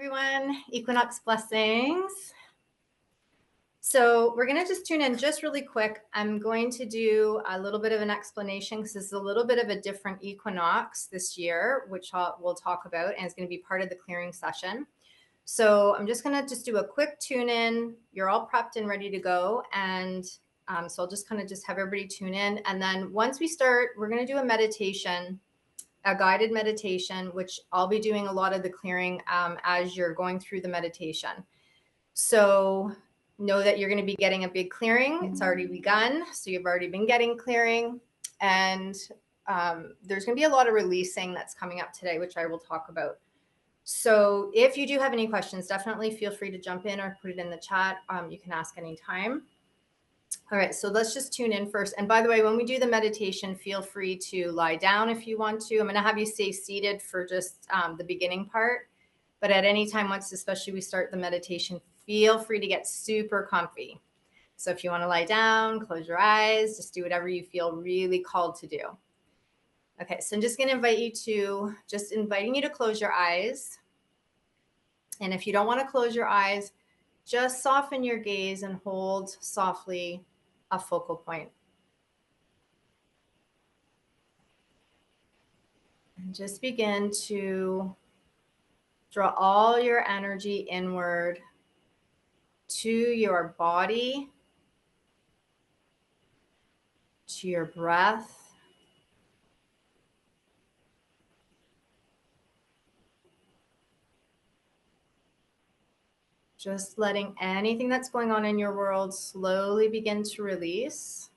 everyone. Equinox blessings. So we're going to just tune in just really quick. I'm going to do a little bit of an explanation because this is a little bit of a different equinox this year, which we'll talk about, and it's going to be part of the clearing session. So I'm just going to just do a quick tune in. You're all prepped and ready to go. And so I'll just kind of just have everybody tune in. And then once we start, we're going to do a meditation, a guided meditation, which I'll be doing a lot of the clearing as you're going through the meditation. So know that you're going to be getting a big clearing. It's already begun. So you've already been getting clearing. And there's going to be a lot of releasing that's coming up today, which I will talk about. So if you do have any questions, definitely feel free to jump in or put it in the chat. You can ask anytime. All right, so let's just tune in first. And by the way, when we do the meditation, feel free to lie down if you want to. I'm going to have you stay seated for just the beginning part. But at any time, once especially we start the meditation, feel free to get super comfy. So if you want to lie down, close your eyes, just do whatever you feel really called to do. Okay, so I'm just going to inviting you to close your eyes. And if you don't want to close your eyes, just soften your gaze and hold softly a focal point. And just begin to draw all your energy inward to your body, to your breath. Just letting anything that's going on in your world slowly begin to release.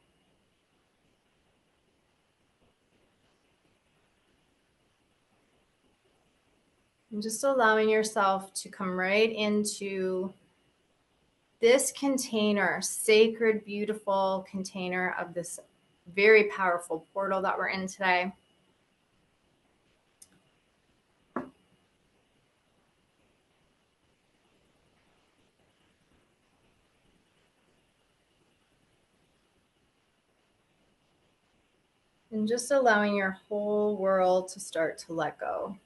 And just allowing yourself to come right into this container, sacred, beautiful container of this very powerful portal that we're in today. And just allowing your whole world to start to let go.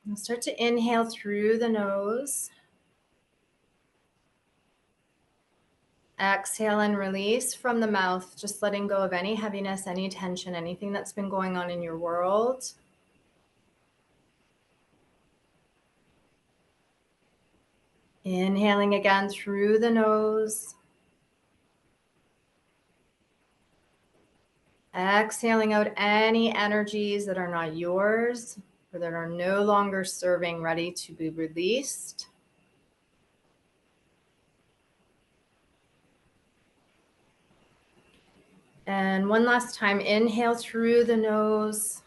And start to inhale through the nose. Exhale and release from the mouth, just letting go of any heaviness, any tension, anything that's been going on in your world. Inhaling again through the nose. Exhaling out any energies that are not yours or that are no longer serving, ready to be released. And one last time, inhale through the nose.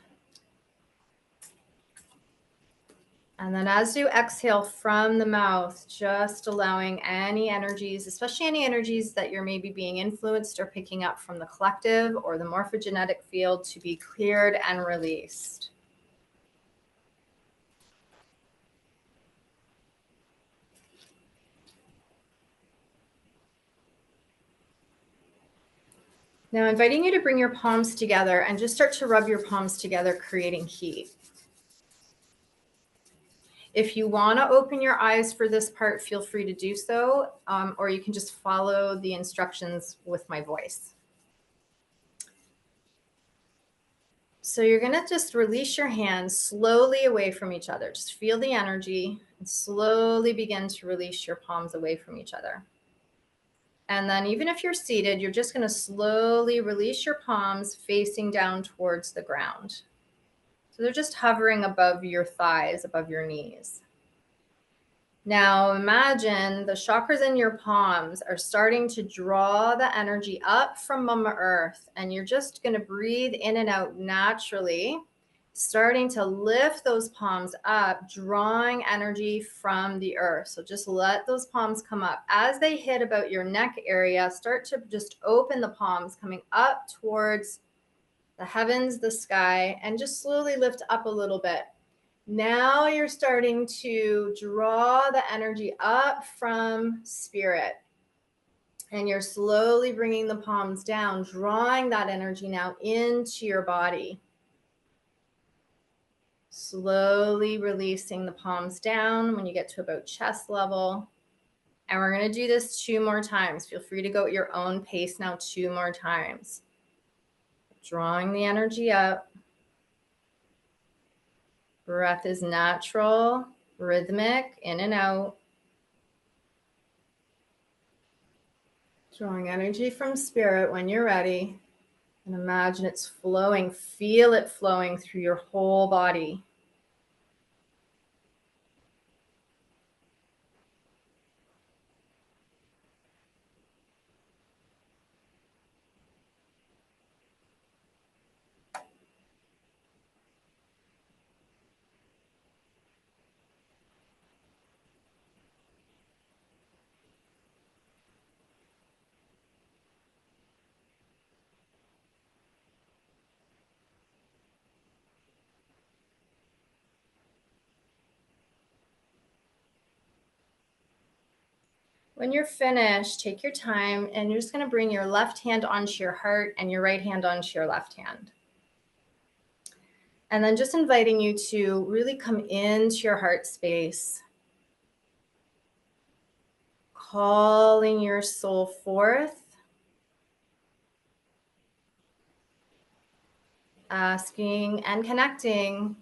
And then as you exhale from the mouth, just allowing any energies, especially any energies that you're maybe being influenced or picking up from the collective or the morphogenetic field, to be cleared and released. Now, inviting you to bring your palms together and just start to rub your palms together, creating heat. If you want to open your eyes for this part, feel free to do so, or you can just follow the instructions with my voice. So you're going to just release your hands slowly away from each other. Just feel the energy and slowly begin to release your palms away from each other. And then even if you're seated, you're just going to slowly release your palms facing down towards the ground. So they're just hovering above your thighs, above your knees. Now imagine the chakras in your palms are starting to draw the energy up from Mama Earth, and you're just going to breathe in and out naturally, starting to lift those palms up, drawing energy from the earth. So just let those palms come up. As they hit about your neck area, start to just open the palms, coming up towards the heavens, the sky, and just slowly lift up a little bit. Now you're starting to draw the energy up from spirit. And you're slowly bringing the palms down, drawing that energy now into your body. Slowly releasing the palms down when you get to about chest level. And we're going to do this 2 more times. Feel free to go at your own pace now 2 more times. Drawing the energy up. Breath is natural, rhythmic, in and out. Drawing energy from spirit when you're ready. And imagine it's flowing. Feel it flowing through your whole body. When you're finished, take your time and you're just going to bring your left hand onto your heart and your right hand onto your left hand. And then just inviting you to really come into your heart space, calling your soul forth, asking and connecting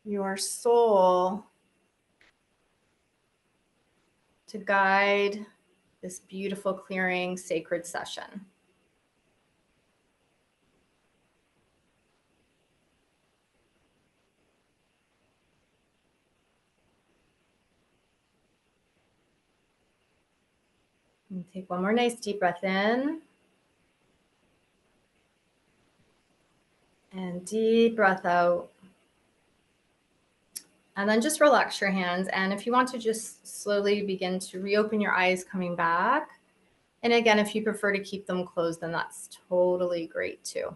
your soul to guide this beautiful clearing sacred session. And take one more nice deep breath in. And deep breath out. And then just relax your hands. And if you want to just slowly begin to reopen your eyes coming back. And again, if you prefer to keep them closed, then that's totally great too.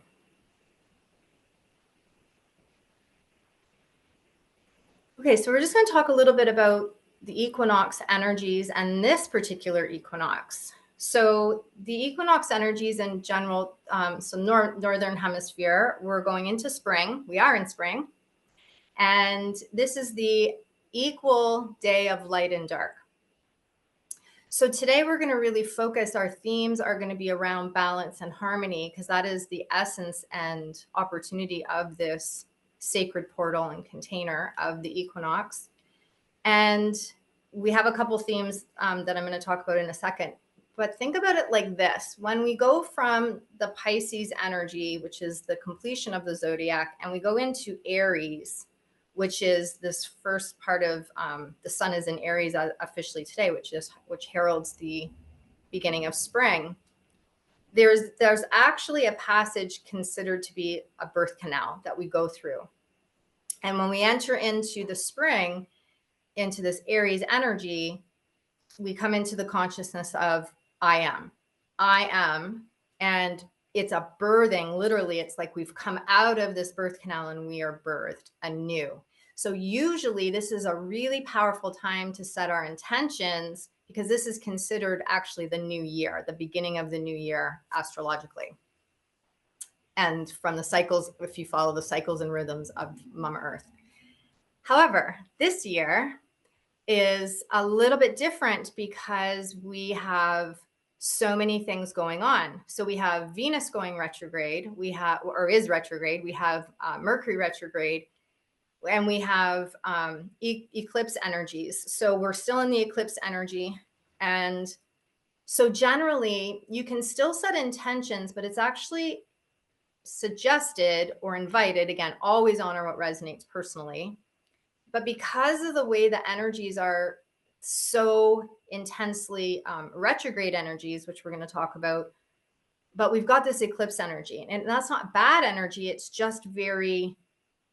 Okay, so we're just going to talk a little bit about the equinox energies and this particular equinox. So the equinox energies in general, northern hemisphere, we're going into spring. We are in spring. And this is the equal day of light and dark. So today we're going to really focus, our themes are going to be around balance and harmony, because that is the essence and opportunity of this sacred portal and container of the equinox. And we have a couple themes that I'm going to talk about in a second. But think about it like this. When we go from the Pisces energy, which is the completion of the zodiac, and we go into Aries, which is this first part of the sun is in Aries officially today, which heralds the beginning of spring. There's actually a passage considered to be a birth canal that we go through. And when we enter into the spring, into this Aries energy, we come into the consciousness of I am, and it's a birthing. Literally, it's like we've come out of this birth canal and we are birthed anew. So usually this is a really powerful time to set our intentions, because this is considered actually the new year, the beginning of the new year astrologically. And from the cycles, if you follow the cycles and rhythms of Mama Earth. However, this year is a little bit different because we have so many things going on. So we have Venus going retrograde, is retrograde, we have Mercury retrograde, and we have eclipse energies. So we're still in the eclipse energy. And so generally you can still set intentions, but it's actually suggested or invited, again, always honor what resonates personally. But because of the way the energies are so intensely retrograde energies, which we're going to talk about, but we've got this eclipse energy, and that's not bad energy. It's just very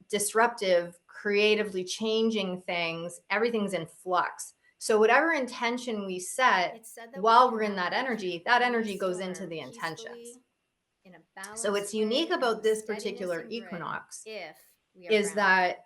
disruptive, creatively changing things. Everything's in flux. So whatever intention we set while we're in that energy goes into the intentions. So what's unique about this particular equinox is that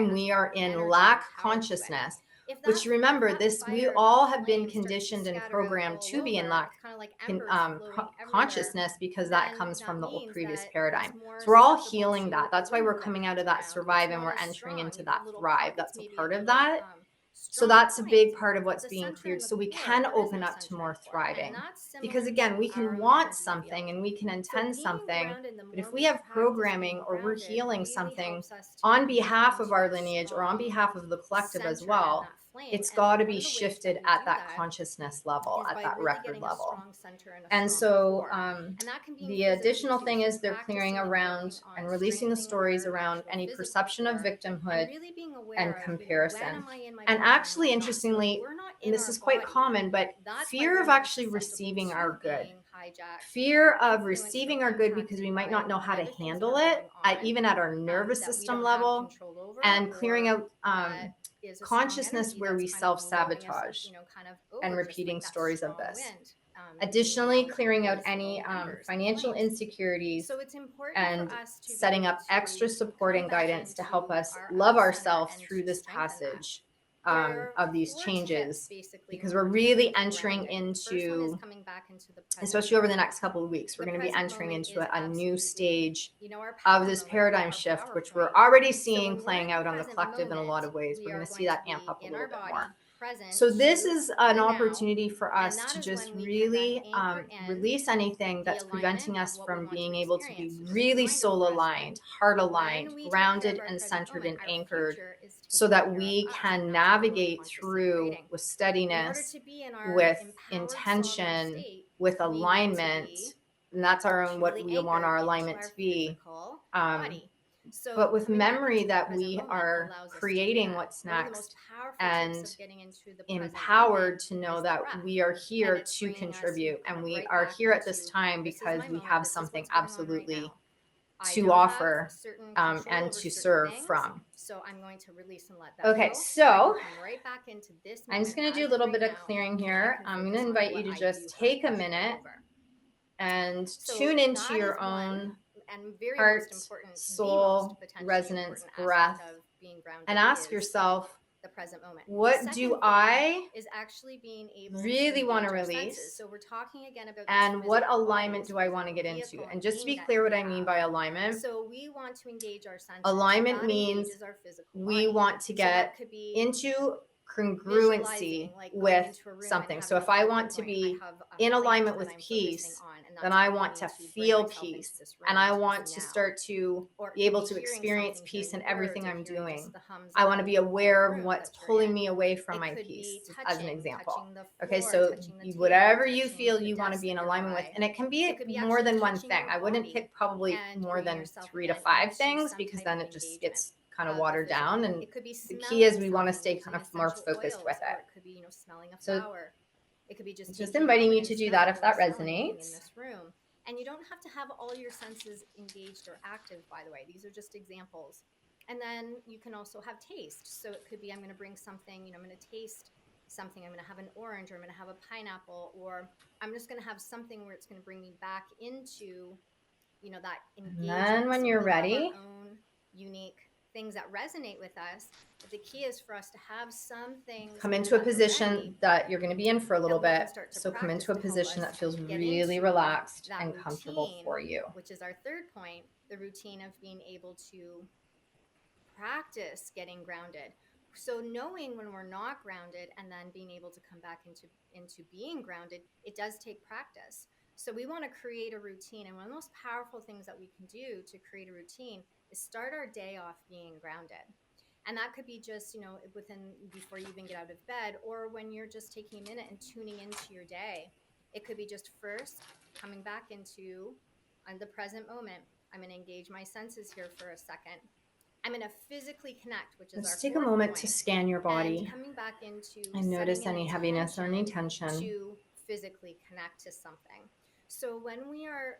time we are in lack consciousness, which remember this, we all have been conditioned and programmed to be in lack consciousness, because that comes from the old previous paradigm. So we're all healing that. That's why we're coming out of that survive and we're entering into that thrive. That's a part of that. So that's a big part of what's being cleared. So we can open up to more thriving. Because again, we can want something and we can intend something, but if we have programming or we're healing something on behalf of our lineage or on behalf of the collective as well, flame. it's And got to one be of the ways that shifted we at do that that consciousness level, is at by that really record getting a level. strong center and a And strong so core. And that can be the physically additional too. thing So is they're clearing practicing and working around on and releasing the strengthening stories our around actual any physical perception of core and victimhood really being aware and of, when comparison. am I in my And body actually, and when I'm not. So if interestingly, we're not and in this our is quite body, common, but that's why fear we're of more actually susceptible receiving to our good. being hijacked, Fear of influenced, or receiving our good because impacted we might by not know how to other things that handle are it, going on even at our nervous that we system don't have level, control over, and clearing or out that is a strong consciousness energy where we that's kind of blowing us, self-sabotage kind of and over, just repeating like that stories of strong this. wind. Additionally, Bringing clearing out those any little embers and financial flames. insecurities So it's important for and us to be setting able up extra to support come and back guidance to help into us our love center ourselves and through to this strengthen that. passage There are of these 4 changes, tips basically because when we're doing really the entering grounding. The first one is into, coming back into the present especially over the moment. next couple of weeks, we're The going to be present entering moment into is a new absolutely, stage our of power this moment, paradigm our shift, power which we're point. already So seeing when we're playing in the out on the present collective in a lot moment, of ways. we We're going are to see going to that amp be up a in little our bit body, more. present So this to is an the now, opportunity for and us that to is just when we can then really anchor in release anything the that's preventing alignment of us what we from want to being able to be experience. So just a really reminder soul for us, aligned, heart aligned, when we take care of grounded our and present centered moment, and our anchored, future is so taken that care we of us. can And that's what we're really navigate consciously through creating. with In order steadiness, to be in our with empowered sovereign intention, state, with we need to alignment. be And that's our own, what truly we want anchored our into alignment our to be. physical Um, body. So but with coming back memory into the that present we moment are allows us to do creating that. what's One of the most next powerful tips and of getting into the present empowered moment to know is the that breath. we are And here it's to bringing us, contribute, kind and of we right are back here at this into, time this is because my we moment. have This is something what's going on right absolutely now. I to don't have offer certain control and over to certain serve things, from. so I'm going to release and let that Okay, go, so I so can come right back into this I'm just moment going to do a as of little right bit of now, clearing and I here. can I'm going focus to on invite you what to I do just have take a control minute over. and So tune into that is your one own and very heart, most important, the most soul, potentially resonance, important breath, aspect of being grounded and ask is yourself, the present moment. The what second do thing I is actually being able really to want to engage our senses. release? So we're talking again about this And what physical body, alignment this do I want to physical get into? vehicle, And and just to being be that clear we what I mean have. by alignment, So we want to engage our senses. alignment That means engages our physical we body. want to So that get could be into visualizing, congruency like going with into a room and something. So having if a I focal want to point. be I have a in plant alignment that with I'm focusing peace, on, and then that's I how I want need to to bring feel myself into peace, this and room, I into want this to now. start to Or it be could able be to hearing experience something, peace hearing in the words, everything or I'm hearing doing. just the hums I of want to be the aware of room what's that you're pulling in. me away from It my could be peace, as an touching, example. touching the Okay, floor, so touching the table, whatever you touching feel the you want to desk be in alignment with, nearby. and it can It be could be more actually than one touching thing. your I wouldn't body pick probably and more bringing than yourself 3 to again 5 into things, some because type of then it just engagement gets kind of of the watered down. physical. And It could be the key is smelling we want to something, stay kind using of more essential focused with oils, or it. it could be, smelling a So flower. It could be just just taking a inviting moment you and to do that smelling if what that is smelling being in resonates. this room. And you don't have to have all your senses engaged or active, by the way. These are just examples. And then you can also have taste. So it could be, I'm going to bring something, I'm going to taste something. I'm going to have an orange, or I'm going to have a pineapple, or I'm just going to have something where it's going to bring me back into, that And then engagement. when So you're we have our ready, own unique things that resonate with us. But the key is for us to have some things come kind of into a at the position ready that you're going to be in for a little that we can bit. start to So come practice into a to help position us that feels get really into relaxed that and comfortable routine, for you. which is our third point, the routine of being able to practice getting grounded. So knowing when we're not grounded and then being able to come back into being grounded, it does take practice. So we want to create a routine, and one of the most powerful things that we can do to create a routine is start our day off being grounded. And that could be just, within, before you even get out of bed, or when you're just taking a minute and tuning into your day. It could be just first coming back into the present moment. I'm going to engage my senses here for a second. I'm going to physically connect, which is our Just take a fourth moment to point, scan your and body coming back into and notice setting an any heaviness or any intention tension. to physically connect to something. So when we are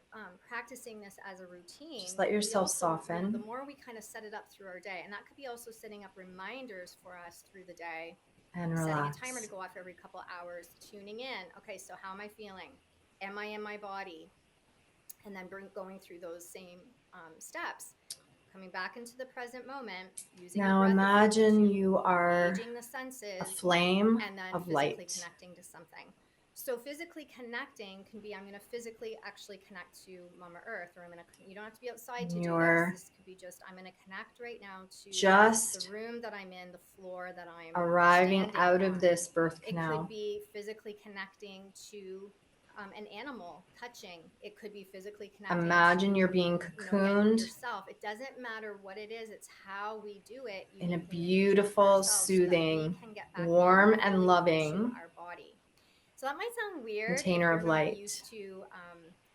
practicing this as a routine, Just let yourself we also, soften the more we kind of set it up through our day, and that could be also setting up reminders for us through the day, and setting a timer to relax. go off every couple hours, tuning in. Okay, so how am I feeling? Am I in my body? And then going through those same steps, coming back into the present moment, using the Now breath imagine to you are engaging the a senses, flame and then of physically light. connecting to something. So physically connecting can be, I'm going to physically actually connect to Mama Earth, or you don't have to be outside to do this. You're This could be just, I'm going to connect right now to just the room that I'm in, the floor that I'm arriving standing out on. of this birth It could canal. be physically connecting to an animal touching. It could be physically connecting Imagine you're to, being again, cocooned yourself. It doesn't matter what it is, it's how we do it in a uniquely and individual for beautiful, ourselves so that we soothing, can get back in warm, and fully into loving our body. So that might sound weird if container you're of not light. used to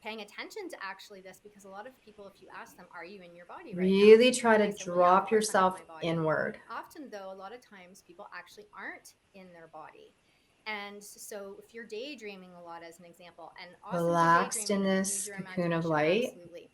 paying attention to actually this, because a lot of people, if you ask them, are you in your body right now? Really try And to they say, well, yeah, of drop course I'm in yourself my body. inward. Often, though, a lot of times people actually aren't in their body. And so if you're daydreaming a lot, as an example, and awesome to Relaxed daydream in and use this your cocoon of imagination, light absolutely.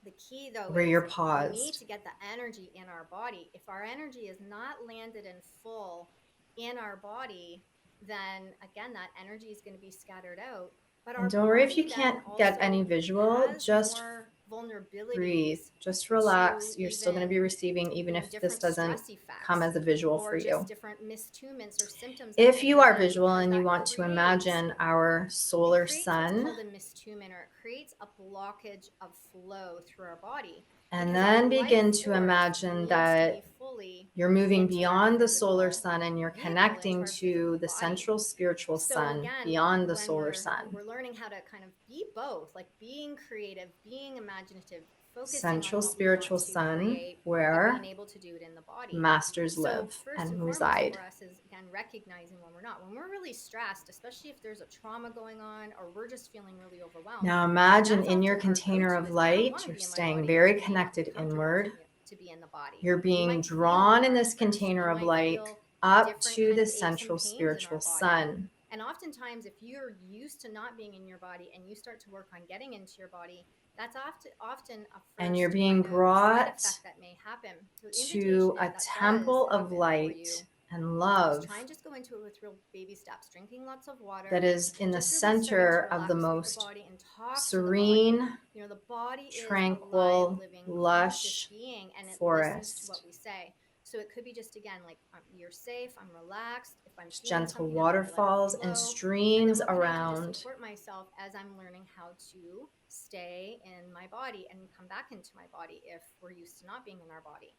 The key, though, where is you're we need paused. to get the energy in our body. If our energy is not landed in full in our body, then again, that energy is going to be scattered out. But And our don't worry if you body then can't get any also visual, has just more breathe, vulnerabilities just to relax. You're still going to be even, receiving, even if this different doesn't stress come effects as a visual for or just you. different mistunements or symptoms that If may you are present, visual because and you that want to creates imagine our it solar creates what's sun, called a mistunment, or it creates a blockage of flow through our body, and because our then life begin to force imagine needs to that be fully you're moving into our beyond the solar physical sun and you're vehicle, into connecting our to physical the body. central spiritual So sun again, beyond the when solar we're sun. learning how to kind of be both, like being creative, being imaginative, focusing on Central what we want spiritual to sun, create, but being where able to do it in the body. masters So live first and and foremost reside. for us is, again, recognizing when we're not, when we're really stressed, especially if there's a trauma going on or we're just feeling really overwhelmed. Now imagine That's in your often our container go-to of is, I don't light, want to you're be in my staying body because very it may not be connected comfortable inward. to be in the body. You're We being might feel drawn in hard this at first. We container of might light feel up different to kind the of aches and central pains in spiritual our body. sun. And oftentimes, if you're used to not being in your body and you start to work on getting into your body, that's often a And you're first being kind of side brought effect that may happen. So the to invitation a if that does temple of happen for light you and is love try and just go into it with real baby steps, drinking lots of that water, is in the just really starting to center of the relax through the most body and talk to the body. serene, The body is a live, tranquil, living, conscious lush being, and it listens to what forest. we say. So it could be just, again, like, you're safe, I'm relaxed. If I'm There's feeling gentle something, I'm going to let it waterfalls and flow. And then streams what can I do to around. support myself as I'm learning how to stay in my body and come back into my body if we're used to not being in our body?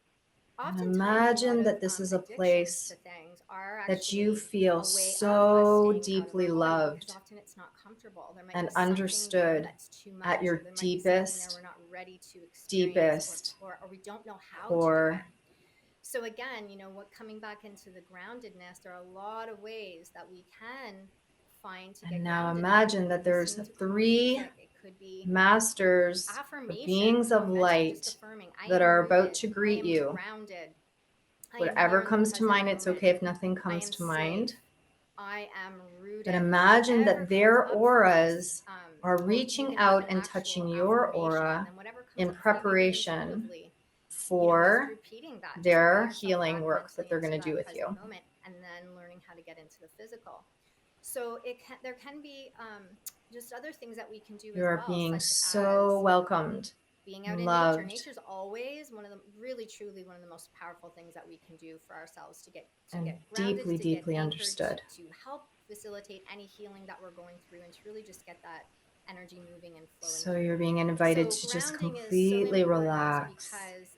And Oftentimes, a lot imagine of that this is a addictions place to things are that you actually feel a way of us so staying out of our deeply body, because loved often it's not comfortable. There might and be something there understood that's too at much, or your there might be something there deepest, we're not ready to experience, deepest or we don't know how to do it. core. So again, what coming back into the groundedness, there are a lot of ways that we can find to And get now grounded. And it imagine could be that there's listening to calm three music. It could be masters or beings affirmations, of mentally just light affirming, I that am are about rooted, to I greet am you. grounded, I am Whatever here in the comes to present mind, it's moment, okay if nothing I comes am to safe, mind. I am But rooted. imagine Whatever that comes their up for us, auras are or you reaching can have out an and actual touching your affirmation, and aura then whatever comes in up for you, maybe preparation intuitively, just for repeating that, just bringing their yourself healing back work that mentally they're into going to do that with present you. moment, and then learning how to get into the physical. So there can be just other things that we can do You as are well, being such so as welcomed being out and in nature. loved Nature's always one of the really, truly one of the most powerful things that we can do for ourselves to and get grounded, deeply, to get deeply anchored, understood. to help facilitate any healing that we're going through, and to really just get that energy moving and flowing So you're through. being invited So to just grounding is so completely important relax because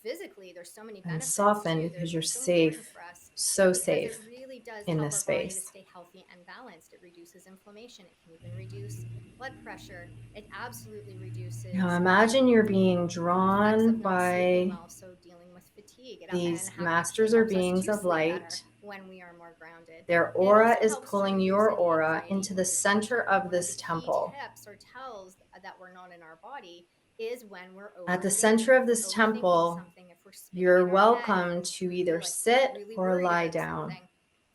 physically there's so many and benefits soften to. because you're They're so important safe, for us, so because it safe really does in help this our body to space. stay healthy and balanced. It reduces inflammation. It can even reduce blood pressure. It absolutely Now reduces imagine you're being effects drawn of not sleeping by well, so dealing with fatigue. And these actually masters or helps us beings to of sleep better light. when we are more grounded. Their And it aura also is helps to pulling reduce your any aura anxiety into the or center depression. of One of the this key temple. tips or tells that we're not in our body is when we're At the overthinking. center If of we're this overthinking temple, something, if we're spinning you're in our head, welcome if to we're either like sit really or worried lie about down. something,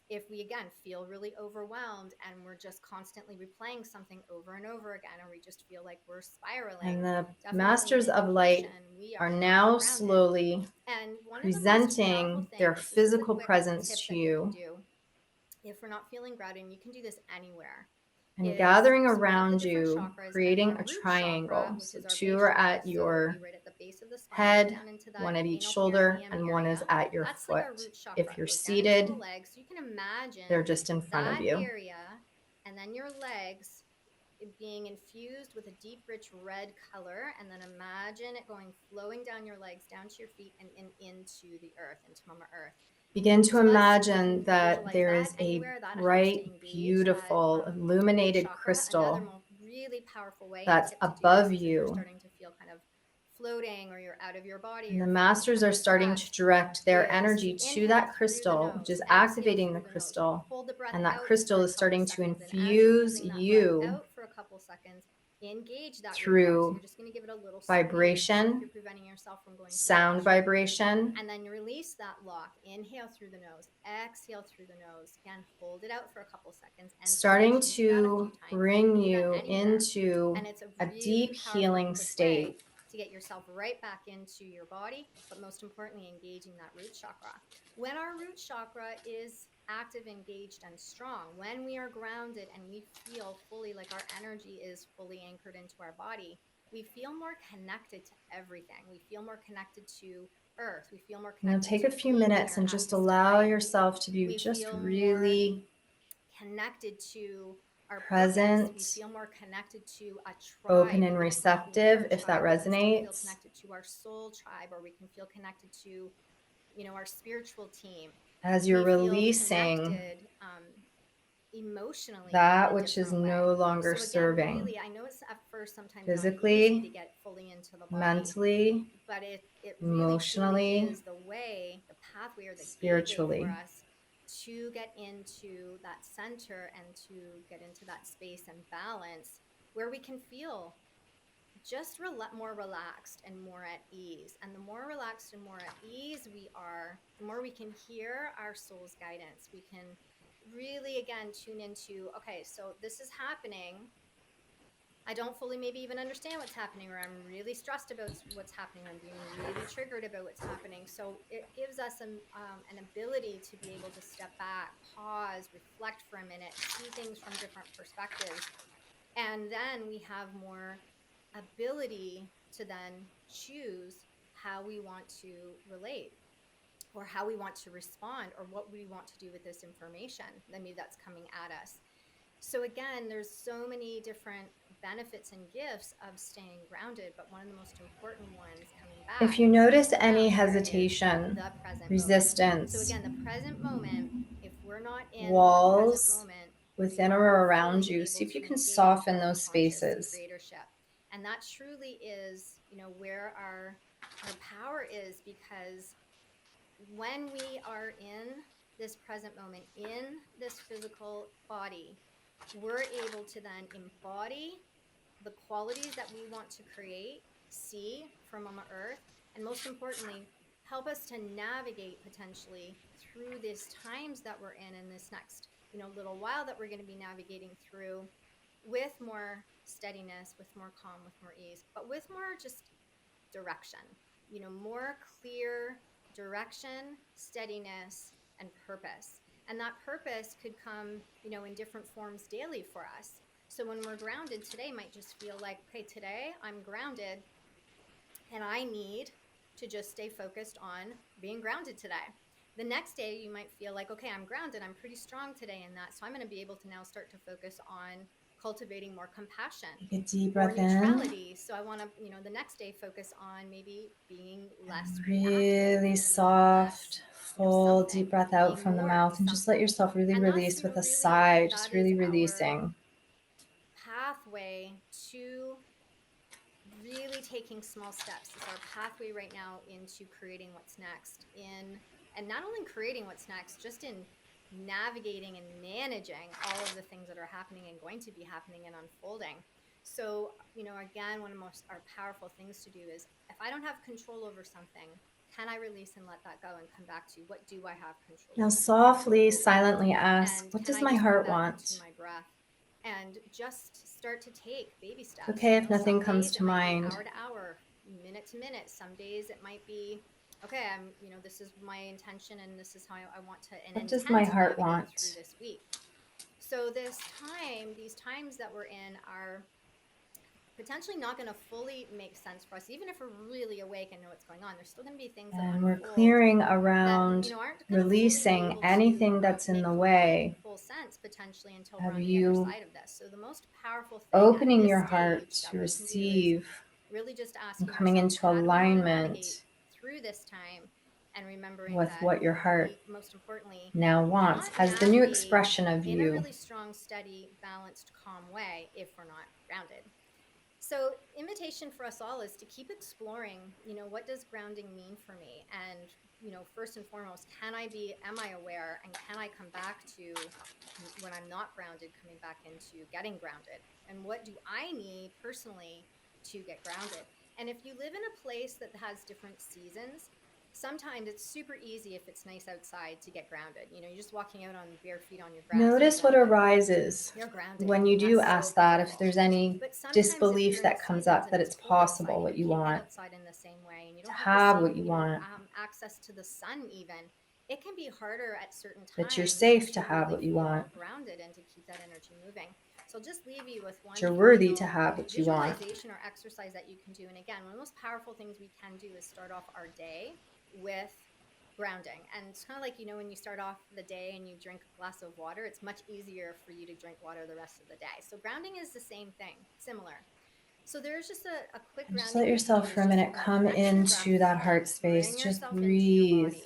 if we again feel really overwhelmed and we're just constantly replaying something over and over again, or we just feel like we're spiraling, And the definitely an masters of light indication we are are not now grounded. slowly And one of the most powerful presenting their things, this is a physical quick tip presence to that you can you do if we're not feeling grounded, and you can do this anywhere, and is gathering so one of the around different you, chakras, and creating our a root chakra, triangle. which So is our two base are chakra, at so it would be your right at the base of the spine, right head, down into that one at each anal shoulder, perineum and one is area. at your That's like our foot. root chakra. If It you're goes down into the seated, legs. So you can imagine they're just in front of that you. area, and then your legs being infused with a deep, rich red color, and then imagine it flowing down your legs, down to your feet, and into the earth, into Mama Earth. Begin to So us, if we imagine can that visualize there that is a anywhere that helps to bright, engage that beautiful, root illuminated chakra, another crystal really powerful way and that's tip to do above this is if you're you. starting to feel kind of floating or you're out of your body And the or feeling masters are super starting to stressed, direct their is to energy to inhale that through the crystal, which nose, is exhale activating the through the nose, crystal. hold the breath And that out for crystal a is couple starting to seconds. And as you're infuse holding that breath you out for a couple seconds, engage that root rock. So through you're just going to give it a little squeeze to see if vibration, you're preventing yourself from going too sound much. vibration, And then you release that lock. Inhale through the nose, exhale through the nose. Again, hold it out for a couple seconds and starting switch and do that a few to times. And you bring can do that you anywhere. into And it's a a really deep powerful and healing quick way state. to get yourself right back into your body, but most importantly, engaging that root chakra. When our root chakra is active, engaged, and strong, when we are grounded and we feel fully like our energy is fully anchored into our body, we feel more connected to everything. We feel more connected to earth. We feel more Now connected take to a few being minutes here and at just this allow time. yourself to be We just feel more really connected to our purpose. We present, feel more connected to a open, tribe, and even if we're not with receptive our if that tribe. We can still feel resonates. connected to our soul tribe, or we can feel connected to, our spiritual team. As you're We feel releasing connected emotionally in that a which is different no way. longer So again, serving really, I know it's at first sometimes not easy to physically, get fully into the body, mentally, but it really truly emotionally, is the way, the pathway, or the gateway for spiritually. us to get into that center and to get into that space and balance where we can feel just more relaxed and more at ease. And the more relaxed and more at ease we are, the more we can hear our soul's guidance. We can really, again, tune into, okay, so this is happening. I don't fully maybe even understand what's happening, or I'm really stressed about what's happening, or I'm being really triggered about what's happening. So it gives us an ability to be able to step back, pause, reflect for a minute, see things from different perspectives. And then we have more ability to then choose how we want to relate, or how we want to respond, or what we want to do with this information that maybe that's coming at us. So again, there's so many different benefits and gifts of staying grounded, but one of the most important ones, coming If back you and notice circling any around here, is hesitation, the present moment. So resistance, again, the present moment, if we're not in the present walls moment, we within aren't or around fully you, see able if you to can engage soften with those conscious spaces. creatorship. And that truly is, where our power is, because when we are in this present moment, in this physical body, we're able to then embody the qualities that we want to create, see from Mama Earth, and most importantly, help us to navigate potentially through these times that we're in this next, little while that we're going to be navigating through, with more steadiness, with more calm, with more ease, but with more just direction, more clear direction, steadiness, and purpose. And that purpose could come, in different forms daily for us. So when we're grounded today, might just feel like, okay, today I'm grounded and I need to just stay focused on being grounded today. The next day, you might feel like, okay, I'm grounded. I'm pretty strong today in that. So I'm going to be able to now start to focus on cultivating more compassion Take a deep or breath in. neutrality. So I want to, the next day focus on maybe being less And reactive, really being less, soft, full something, deep breath out being from the more mouth. And just let something. yourself really And that's, release with a really, sigh, just that is really our releasing. pathway to really taking small steps. It's our pathway right now into creating what's next, and not only creating what's next, just in navigating and managing all of the things that are happening and going to be happening and unfolding. So, again, one of the most our powerful things to do is, if I don't have control over something, can I release and let that go and come back to, what do I have Now, control softly, over? silently ask, And what can does I my just come heart back into want? my breath and just start to take baby It's steps? okay if nothing Some comes days to it might be mind. hour to hour, minute to minute. Some days it might be, okay, this is my intention and this is how I want to and What does my intend to heart navigate through want? this week. So these times that we're in are potentially not going to fully make sense for us. Even if we're really awake and know what's going on, there's still going to be things that And we're unfold clearing that, around, aren't going to fully be releasing able to anything that's in make the complete way full sense potentially until we're of on the other you side of this. So the most powerful thing at opening this your heart stage that to we can do is receive really just and asking coming ourselves, into how do we want to navigate alignment. through this time? and remembering with that what your heart we, most importantly, now wants, cannot as the new navigate expression of in a you. really strong, steady, balanced, calm way if we're not grounded. So invitation for us all is to keep exploring, what does grounding mean for me? And, first and foremost, am I aware, and can I come back to, when I'm not grounded, coming back into getting grounded? And what do I need personally to get grounded? And if you live in a place that has different seasons, sometimes it's super easy if it's nice outside to get grounded. You're just walking out on bare feet on your grass. Notice what arises You're grounded. when you do That's so ask that, if powerful. there's any But sometimes if disbelief you're in that comes seasons up and that it's it's cold possible outside and what you you can't get want, outside in the same way, and you to don't have the have same, what you want, access to the sun even, it can be harder at certain that you're times safe to to have really what you feel want, more grounded and to keep that energy moving. So I'll just leave you with that one you're worthy to final have what you want. visualization or exercise that you can do. And again, one of the most powerful things we can do is start off our day with grounding. And it's kind of like, when you start off the day and you drink a glass of water, it's much easier for you to drink water the rest of the day. So grounding is the same thing, similar. So there's just a quick And just grounding let you can do yourself is for a just, minute come catch your breath into that heart and space. bring Just yourself into your breathe. body.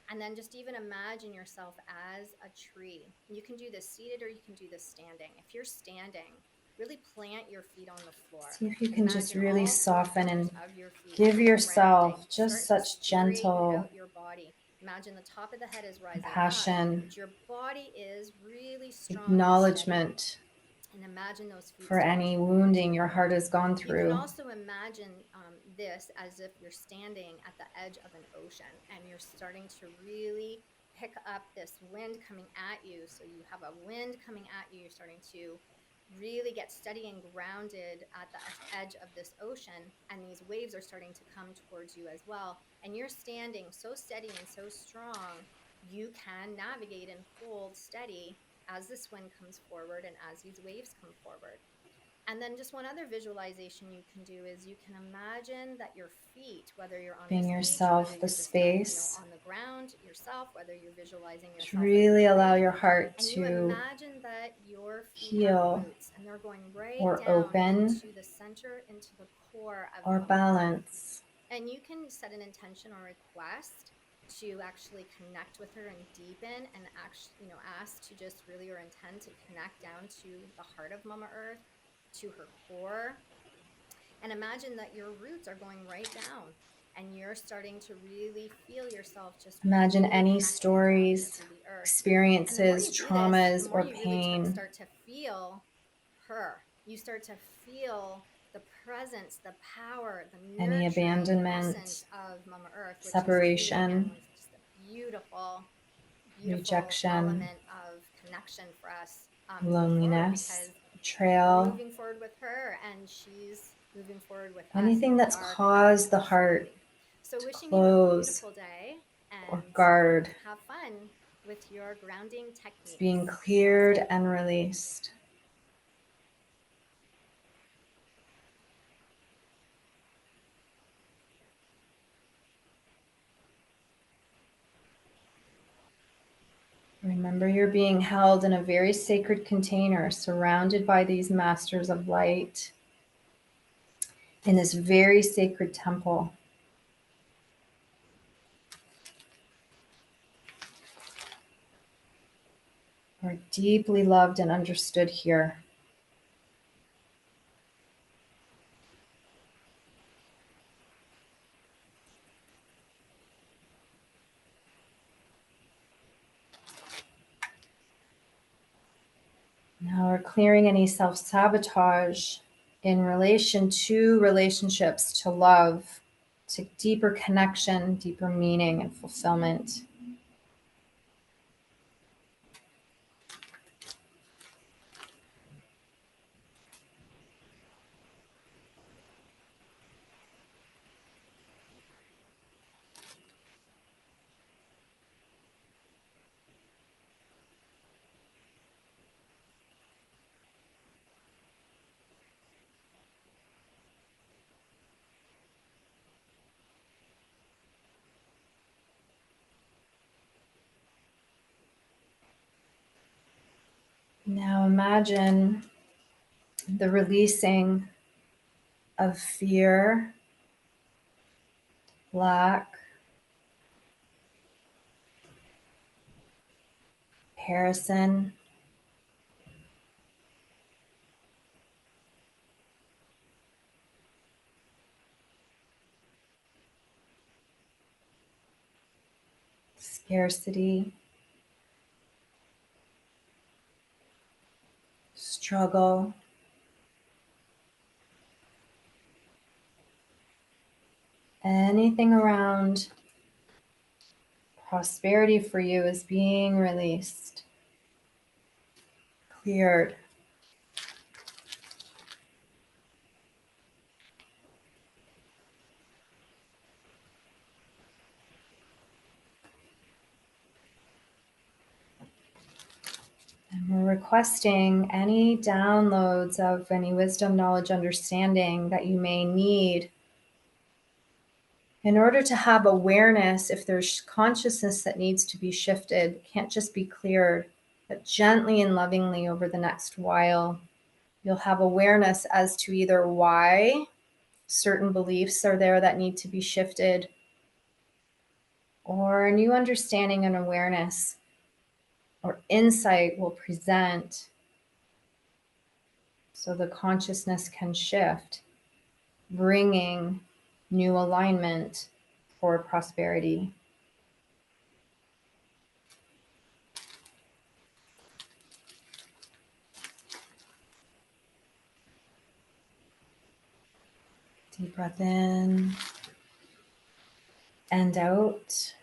And then just even imagine yourself as a tree. You can do this seated or you can do this standing. If you're standing, really plant your feet on the floor. See if you can just Imagine really all four soften corners and of your feet give grounding. yourself just Start to such straighten gentle out your body. Imagine the top of the head is rising up, compassion, but your body is really strong and steady. acknowledgement And imagine those feet for starting any to move. wounding your heart has gone You can through. also imagine this as if you're standing at the edge of an ocean and you're starting to really pick up this wind coming at you. So you have a wind coming at you. You're starting to really get steady and grounded at the edge of this ocean. And these waves are starting to come towards you as well. And you're standing so steady and so strong, you can navigate and hold steady as this wind comes forward and as these waves come forward. And then just one other visualization you can do is you can imagine that your feet, whether you're on Giving this beach, whether yourself the you're just space on the ground yourself, whether you're visualizing to yourself as a really allow tree, your heart and you to imagine that your feet have heal roots and they're going right or down open into the center, into the core of or Mama Earth. balance. And you can set an intention or request to actually connect with her and deepen and actually, ask to just really, or intend to connect down to the heart of Mama Earth, to her core. And imagine that your roots are going right down and you're starting to really feel yourself just Imagine really any connecting and grounding stories, into the earth. And the more experiences, you do this, the traumas, more or you really pain, start to feel her. You start to feel the presence, the power, the any nurturing essence abandonment, of Mama Earth, which is truly, again, separation, just a beautiful, beautiful rejection, element of connection for us moving forward, loneliness, because we're betrayal, moving forward with her and she's moving forward with us, and anything we that's are connecting caused the more heart strongly. So to wishing you a close beautiful day or and guard have fun with your grounding is being techniques. cleared Namaste. and released. Remember, you're being held in a very sacred container, surrounded by these masters of light in this very sacred temple. We're deeply loved and understood here. Now we're clearing any self sabotage in relation to relationships, to love, to deeper connection, deeper meaning, and fulfillment. Now imagine the releasing of fear, lack, comparison, scarcity, struggle. Anything around prosperity for you is being released, cleared. And we're requesting any downloads of any wisdom, knowledge, understanding that you may need in order to have awareness. If there's consciousness that needs to be shifted, it can't just be cleared, but gently and lovingly over the next while, you'll have awareness as to either why certain beliefs are there that need to be shifted, or a new understanding and awareness or insight will present so the consciousness can shift, bringing new alignment for prosperity. Deep breath in and out.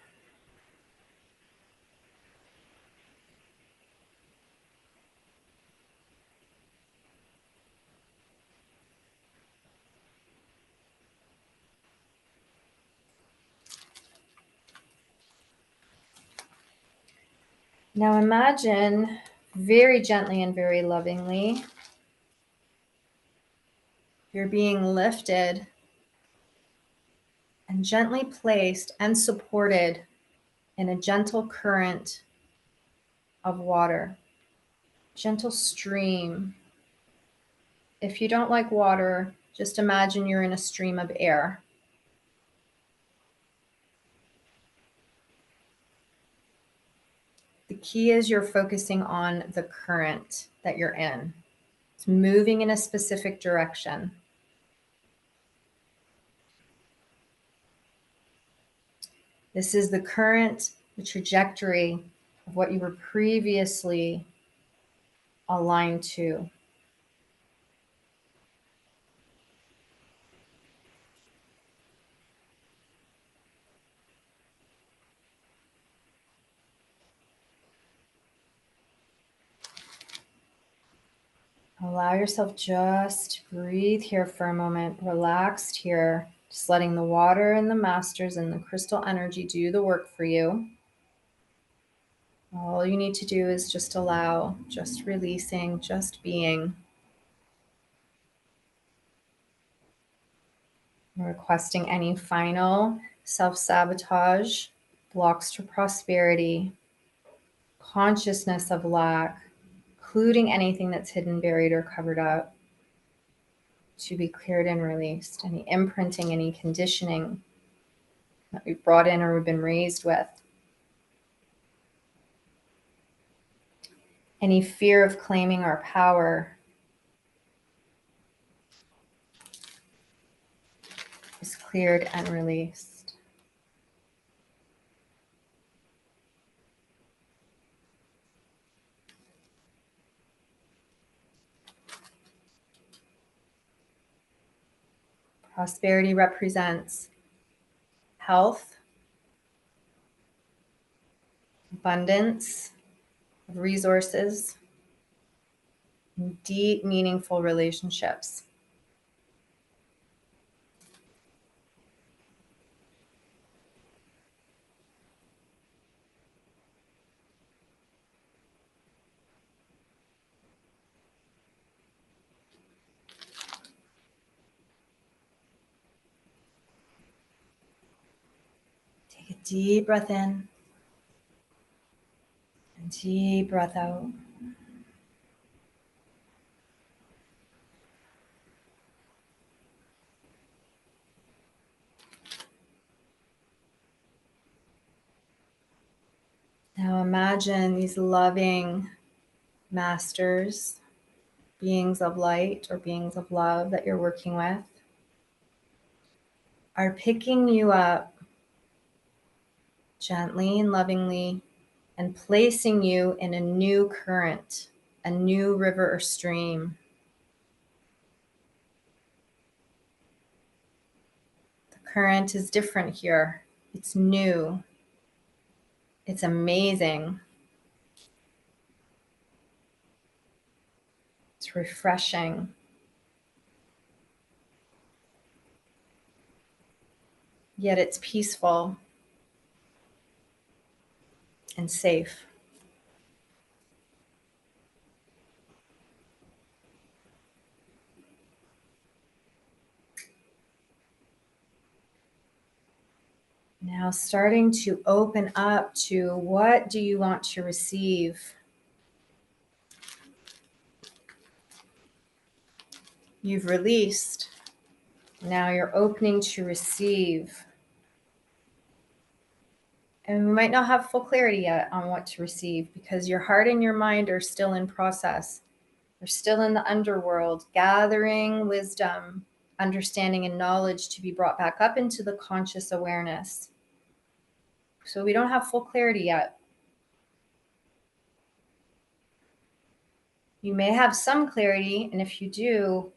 Now imagine very gently and very lovingly, you're being lifted and gently placed and supported in a gentle current of water, gentle stream. If you don't like water, just imagine you're in a stream of air. The key is you're focusing on the current that you're in. It's moving in a specific direction. This is the current, the trajectory of what you were previously aligned to. Allow yourself just to breathe here for a moment, relaxed here, just letting the water and the masters and the crystal energy do the work for you. All you need to do is just allow, just releasing, just being. Requesting any final self-sabotage, blocks to prosperity, consciousness of lack, including anything that's hidden, buried, or covered up, to be cleared and released. Any imprinting, any conditioning that we've brought in or we've been raised with. Any fear of claiming our power is cleared and released. Prosperity represents health, abundance of resources, and deep, meaningful relationships. Take a deep breath in and deep breath out. Now imagine these loving masters, beings of light or beings of love that you're working with, are picking you up gently and lovingly and placing you in a new current, a new river or stream. The current is different here. It's new. It's amazing. It's refreshing. Yet it's peaceful and safe. Now starting to open up to what do you want to receive? You've released. Now you're opening to receive. And we might not have full clarity yet on what to receive because your heart and your mind are still in process. They're still in the underworld, gathering wisdom, understanding, and knowledge to be brought back up into the conscious awareness. So we don't have full clarity yet. You may have some clarity, and if you do,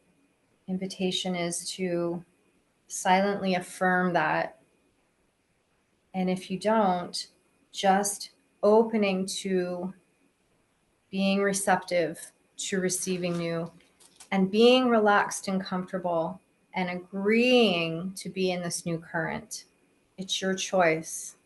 invitation is to silently affirm that. And if you don't, just opening to being receptive to receiving new and being relaxed and comfortable and agreeing to be in this new current. It's your choice.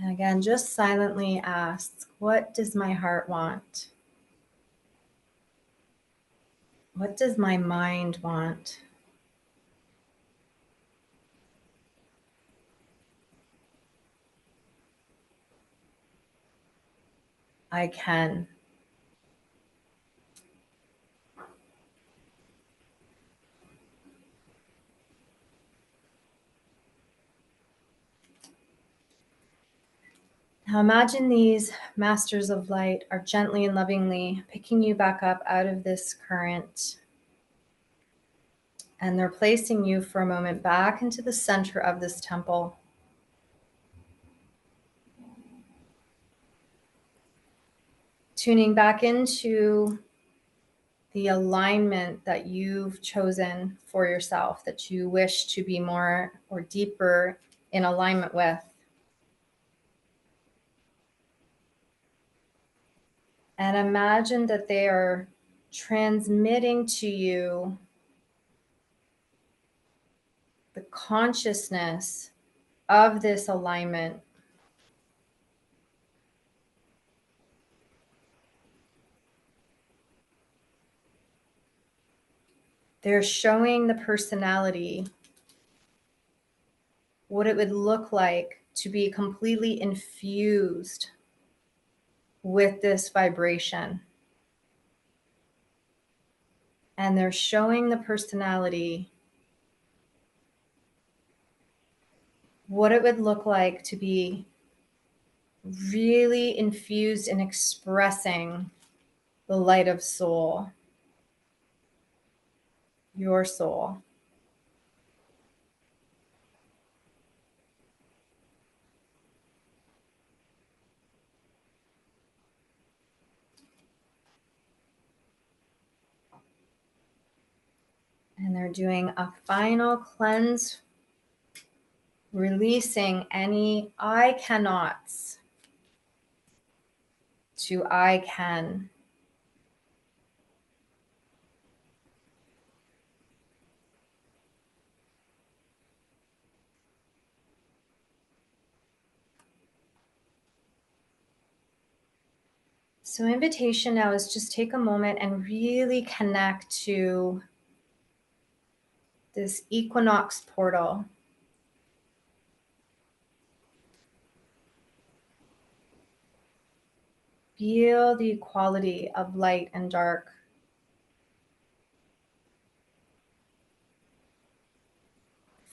And again, just silently ask, what does my heart want? What does my mind want? I can. Now imagine these masters of light are gently and lovingly picking you back up out of this current. And they're placing you for a moment back into the center of this temple. Tuning back into the alignment that you've chosen for yourself, that you wish to be more or deeper in alignment with. And imagine that they are transmitting to you the consciousness of this alignment. They're showing the personality what it would look like to be completely infused with this vibration. And they're showing the personality what it would look like to be really infused in expressing the light of soul, your soul. And they're doing a final cleanse, releasing any I cannots to I can. So, invitation now is just take a moment and really connect to this equinox portal. Feel the equality of light and dark.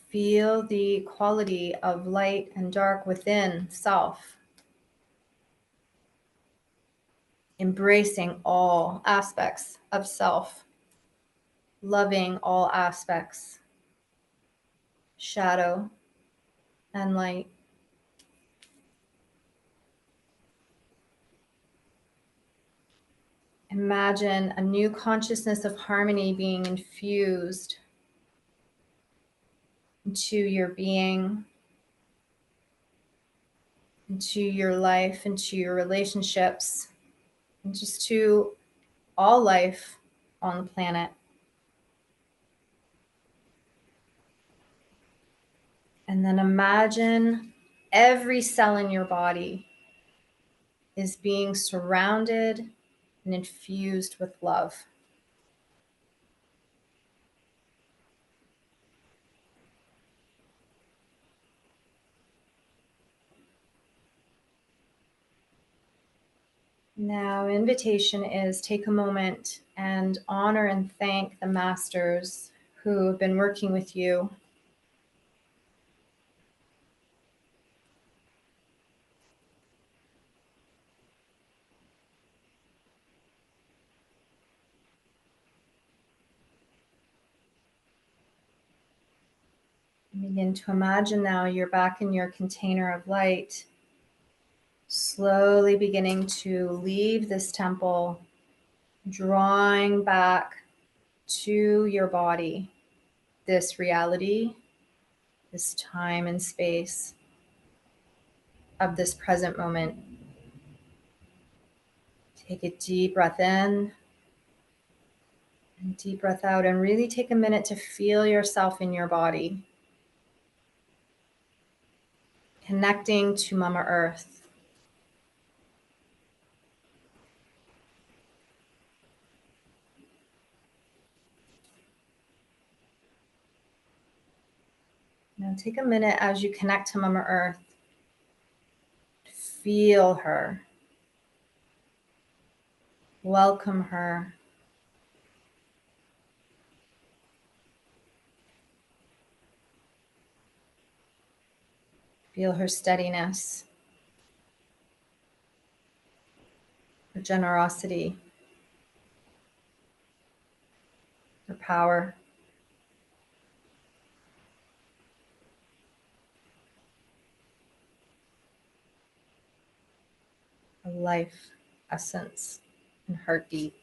Feel the quality of light and dark within self. Embracing all aspects of self. Loving all aspects, shadow and light. Imagine a new consciousness of harmony being infused into your being, into your life, into your relationships, and just to all life on the planet. And then imagine every cell in your body is being surrounded and infused with love. Now, invitation is take a moment and honor and thank the masters who have been working with you. Begin to imagine now you're back in your container of light, slowly beginning to leave this temple, drawing back to your body, this reality, this time and space of this present moment. Take a deep breath in and deep breath out, and really take a minute to feel yourself in your body, connecting to Mama Earth. Now take a minute as you connect to Mama Earth. Feel her. Welcome her. Feel her steadiness, her generosity, her power. Her life, essence, and heartbeat.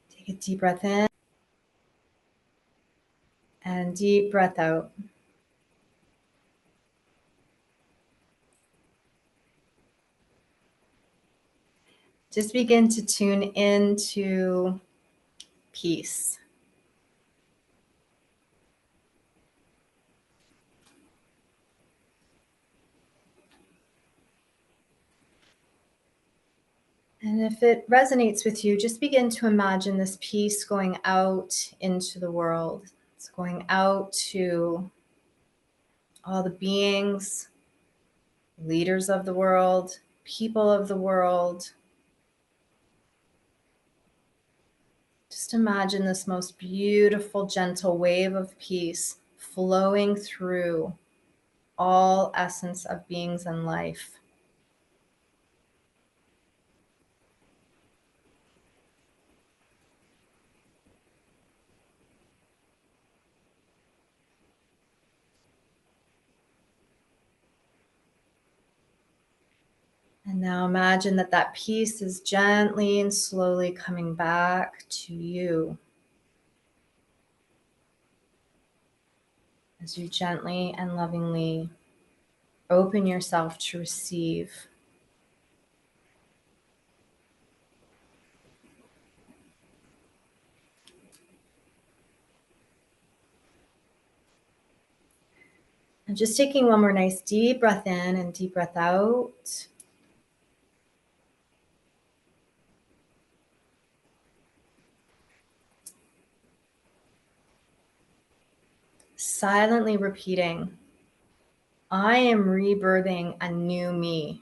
Take a deep breath in and deep breath out. Just begin to tune into peace. And if it resonates with you, just begin to imagine this peace going out into the world. It's going out to all the beings, leaders of the world, people of the world. Just imagine this most beautiful, gentle wave of peace flowing through all essence of beings and life. And now imagine that that peace is gently and slowly coming back to you as you gently and lovingly open yourself to receive. And just taking one more nice deep breath in and deep breath out. Silently repeating, I am rebirthing a new me.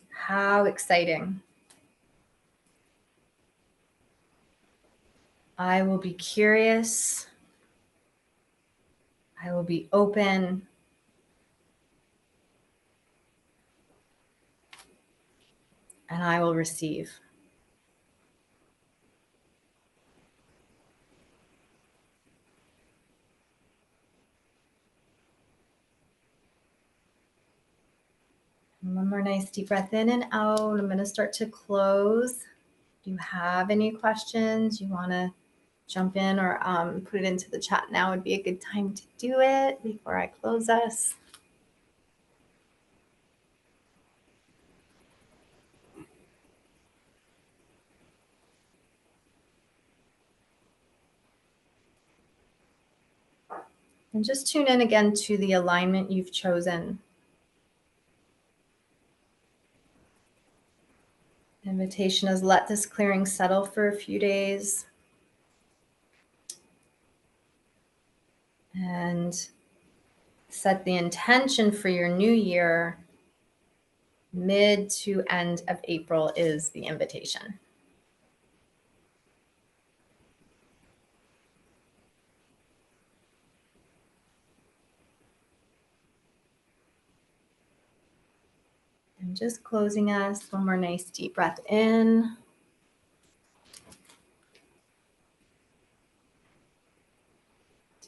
How exciting. I will be curious. I will be open. And I will receive. And one more nice deep breath in and out. I'm going to start to close. Do you have any questions? You want to jump in or put it into the chat now would be a good time to do it before I close us. And just tune in again to the alignment you've chosen. The invitation is let this clearing settle for a few days. And set the intention for your new year. Mid to end of April is the invitation. And just closing us, one more nice deep breath in.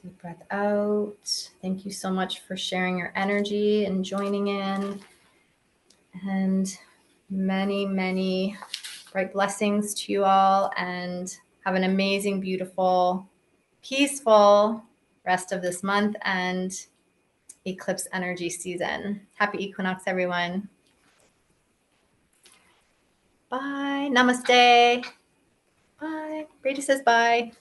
Deep breath out. Thank you so much for sharing your energy and joining in. And many, many bright blessings to you all. And have an amazing, beautiful, peaceful rest of this month and eclipse energy season. Happy equinox, everyone. Bye. Namaste. Bye. Brady says bye.